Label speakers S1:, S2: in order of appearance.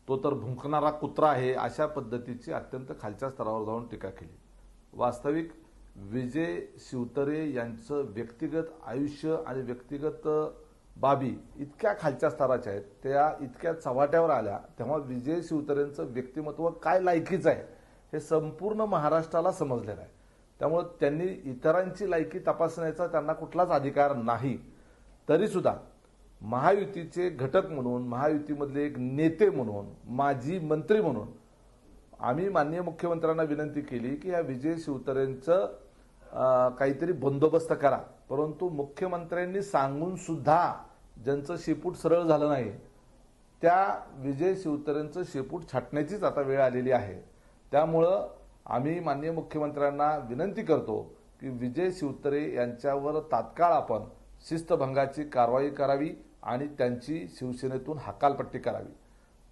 S1: तो तर भुंकणारा कुत्रा आहे, अशा पद्धतीची अत्यंत खालच्या स्तरावर जाऊन टीका केली. वास्तविक विजय शिवतरे यांचं व्यक्तिगत आयुष्य आणि व्यक्तिगत बाबी इतक्या खालच्या स्तराच्या आहेत, त्या इतक्या चव्हाट्यावर आल्या तेव्हा विजय शिवतरेंचं व्यक्तिमत्व काय लायकीचं आहे हे संपूर्ण महाराष्ट्राला समजलेलं आहे. त्यामुळे त्यांनी इतरांची लायकी तपासण्याचा त्यांना कुठलाच अधिकार नाही. तरी सुद्धा महायुतीचे घटक म्हणून, महायुतीमधले एक नेते म्हणून, माजी मंत्री म्हणून आम्ही माननीय मुख्यमंत्र्यांना विनंती केली की या विजय शिवतरेंचं काहीतरी बंदोबस्त करा. परंतु मुख्यमंत्र्यांनी सांगून सुद्धा ज्यांचं शेपूट सरळ झालं नाही, त्या विजय शिवतरेंचं शेपूट छाटण्याचीच आता वेळ आलेली आहे. त्यामुळं आम्ही माननीय मुख्यमंत्र्यांना विनंती करतो की विजय शिवतरे यांच्यावर तात्काळ आपण शिस्तभंगाची कारवाई करावी आणि त्यांची शिवसेनेतून हकालपट्टी करावी.